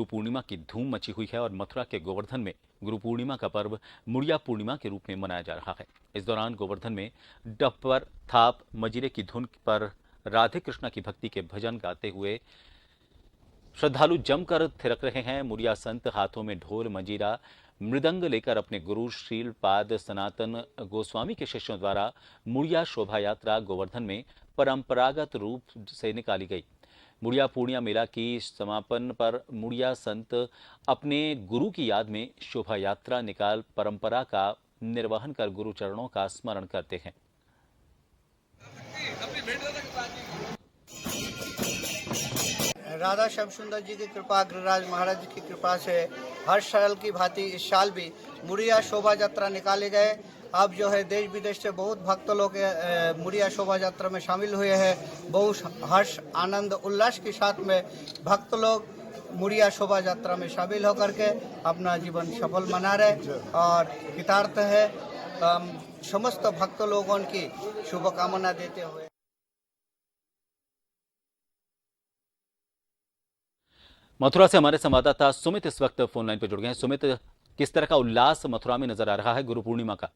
गुरु पूर्णिमा की धूम मची हुई है और मथुरा के गोवर्धन में गुरु पूर्णिमा का पर्व मुड़िया पूर्णिमा के रूप में मनाया जा रहा है। इस दौरान गोवर्धन में डप्पर, थाप, मजीरे की धुन पर राधे कृष्णा की भक्ति के भजन गाते हुए श्रद्धालु जमकर थिरक रहे हैं। मुड़िया संत हाथों में ढोल, मंजीरा, मृदंग लेकर अपने गुरु श्रीलपाद सनातन गोस्वामी के शिष्यों द्वारा मुड़िया शोभा यात्रा गोवर्धन में परंपरागत रूप से निकाली गई। मुड़िया पूर्णिया मेला की समापन पर मुड़िया संत अपने गुरु की याद में शोभा यात्रा निकाल परंपरा का निर्वहन कर गुरु चरणों का स्मरण करते हैं। राधा श्याम सुंदर जी की कृपा, गिरिराज महाराज जी की कृपा से हर साल की भांति इस साल भी मुड़िया शोभा यात्रा निकाले गए। अब जो है देश विदेश से बहुत भक्त लोग मुड़िया शोभा यात्रा में शामिल हुए हैं। बहुत हर्ष, आनंद, उल्लास के साथ में भक्त लोग मुड़िया शोभा यात्रा में शामिल होकर के अपना जीवन सफल मना रहे और कृतार्थ है। समस्त भक्त लोगों की शुभकामना देते हुए मथुरा से हमारे संवाददाता सुमित इस वक्त फोन लाइन पर जुड़ गए हैं। सुमित, किस तरह का उल्लास मथुरा में नजर आ रहा है गुरु पूर्णिमा का?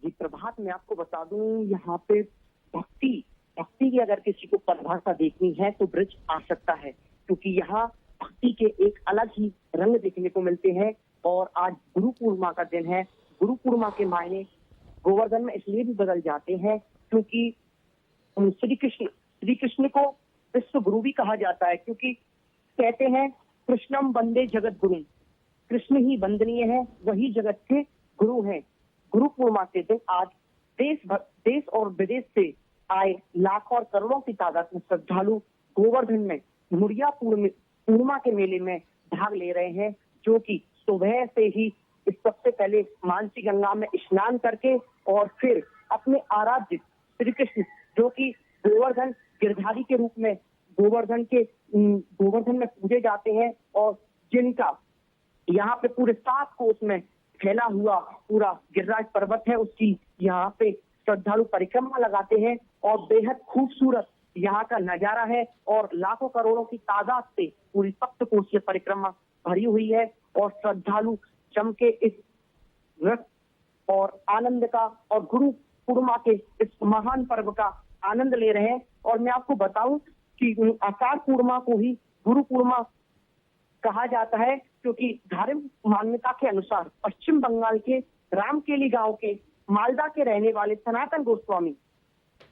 जी प्रभात, मैं आपको बता दूं, यहाँ पे भक्ति की अगर किसी को परिभाषा देखनी है तो ब्रज आ सकता है, क्योंकि यहाँ भक्ति के एक अलग ही रंग देखने को मिलते हैं। और आज गुरु पूर्णिमा का दिन है। गुरु पूर्णिमा के मायने गोवर्धन में इसलिए भी बदल जाते हैं क्योंकि श्री कृष्ण को विश्व गुरु भी कहा जाता है, क्योंकि कहते हैं कृष्णम वंदे जगत गुरु, कृष्ण ही वंदनीय है, वही जगत के गुरु हैं। गुरु पूर्णिमा के दिन आज देश और विदेश से आए लाखों और करोड़ों की तादाद में श्रद्धालु गोवर्धन में मुड़िया पूर्णिमा के मेले में भाग ले रहे हैं, जो कि सुबह से ही इस सबसे पहले मानसी गंगा में स्नान करके और फिर अपने आराध्य श्री कृष्ण, जो कि गोवर्धन गिरधारी के रूप में गोवर्धन में पूजे जाते हैं और जिनका यहाँ पे पूरे 7 कोस में फैला हुआ पूरा गिरिराज पर्वत है, उसकी यहाँ पे श्रद्धालु परिक्रमा लगाते हैं और बेहद खूबसूरत यहाँ का नजारा है। और लाखों करोड़ों की तादाद से पूरी सप्तकोशीय परिक्रमा भरी हुई है और श्रद्धालु जम के इस रस और आनंद का और गुरु पूर्णिमा के इस महान पर्व का आनंद ले रहे हैं। और मैं आपको बताऊं कि आषाढ़ पूर्णिमा को ही गुरु पूर्णिमा कहा जाता है, क्योंकि धार्मिक मान्यता के अनुसार पश्चिम बंगाल के रामकेली गांव के मालदा के रहने वाले सनातन गोस्वामी,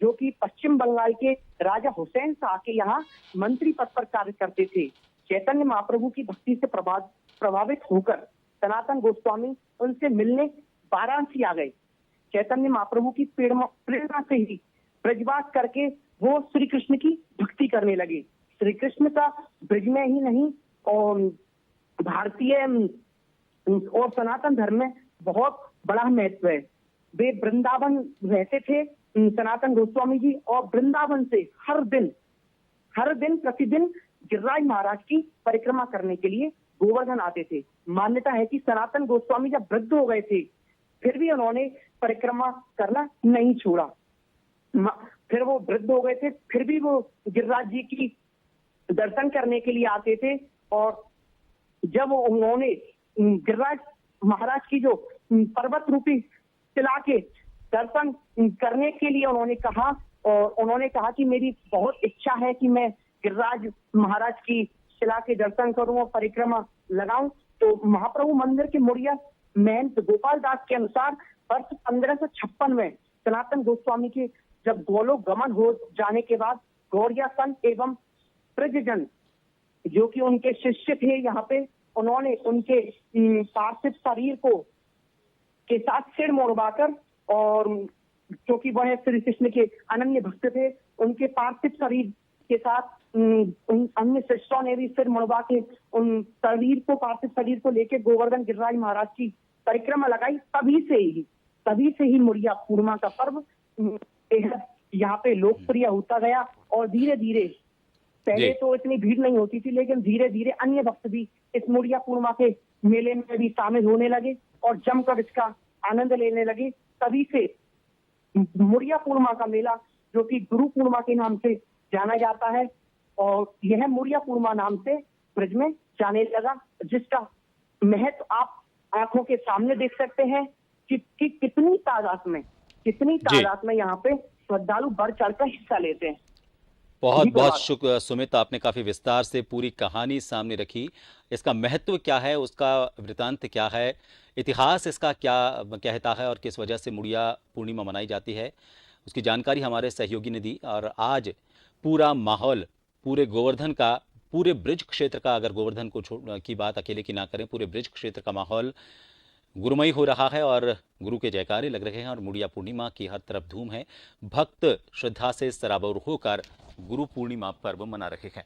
जो कि पश्चिम बंगाल के राजा हुसैन शाह के यहाँ मंत्री पद पर कार्य करते थे, चैतन्य महाप्रभु की भक्ति से प्रभावित होकर सनातन गोस्वामी उनसे मिलने वाराणसी आ गए। चैतन्य महाप्रभु की प्रेरणा से ही ब्रजवास करके वो श्री कृष्ण की भक्ति करने लगे। श्री कृष्ण का ब्रज में ही नहीं और भारतीय और सनातन धर्म में बहुत बड़ा महत्व है। वे वृंदावन रहते थे सनातन गोस्वामी जी, और वृंदावन से हर दिन प्रतिदिन गिरिराज महाराज की परिक्रमा करने के लिए गोवर्धन आते थे। मान्यता है कि सनातन गोस्वामी जब वृद्ध हो गए थे फिर भी उन्होंने परिक्रमा करना नहीं छोड़ा। फिर वो वृद्ध हो गए थे, फिर भी वो गिरिराज जी की दर्शन करने के लिए आते थे। और जब उन्होंने गिरिराज महाराज की जो पर्वत रूपी शिला के दर्शन करने के लिए उन्होंने कहा कि मेरी बहुत इच्छा है कि मैं गिरिराज महाराज की शिला के दर्शन करूं और परिक्रमा लगाऊं, तो महाप्रभु मंदिर के मुड़िया महंत गोपाल दास के अनुसार वर्ष 1556 में सनातन गोस्वामी के जब गोलोक गमन हो जाने के बाद गौड़िया संत एवं ब्रजजन, जो कि उनके शिष्य थे यहाँ पे, उन्होंने उनके पार्थिव शरीर को के साथ सिर मोड़वाकर, और क्योंकि वह श्री कृष्ण के अनन्य भक्त थे, उनके पार्थिव शरीर के साथ अन्य शिष्यों ने भी सिर मुड़वा के उन पार्थिव शरीर को लेकर गोवर्धन गिरिराज महाराज की परिक्रमा लगाई। तभी से ही मुड़िया पूर्णिमा का पर्व यहाँ पे लोकप्रिय होता गया। और धीरे धीरे पहले तो इतनी भीड़ नहीं होती थी, लेकिन धीरे धीरे अन्य भक्त भी इस मुड़िया पूर्णिमा के मेले में भी शामिल होने लगे और जमकर इसका आनंद लेने लगे। तभी से मुड़िया पूर्णिमा का मेला, जो कि गुरु पूर्णिमा के नाम से जाना जाता है, और यह मुड़िया पूर्णिमा नाम से ब्रिज में जाने लगा, जिसका महत्व आप आंखों के सामने देख सकते हैं कि कितनी तादाद में यहाँ पे श्रद्धालु बढ़ चढ़कर हिस्सा लेते हैं। बहुत जी, बहुत धन्यवाद। शुक्र सुमित, आपने काफी विस्तार से पूरी कहानी सामने रखी। इसका महत्व क्या है, उसका वृतांत क्या है, इतिहास इसका क्या कहता है और किस वजह से मुड़िया पूर्णिमा मनाई जाती है, उसकी जानकारी हमारे सहयोगी ने दी। और आज पूरा माहौल पूरे गोवर्धन का, पूरे ब्रिज क्षेत्र का, अगर गोवर्धन की बात अकेले की ना करें, पूरे ब्रिज क्षेत्र का माहौल गुरुमयी हो रहा है और गुरु के जयकारे लग रहे हैं और मुड़िया पूर्णिमा की हर तरफ धूम है। भक्त श्रद्धा से सराबोर होकर गुरु पूर्णिमा पर्व मना रहे हैं।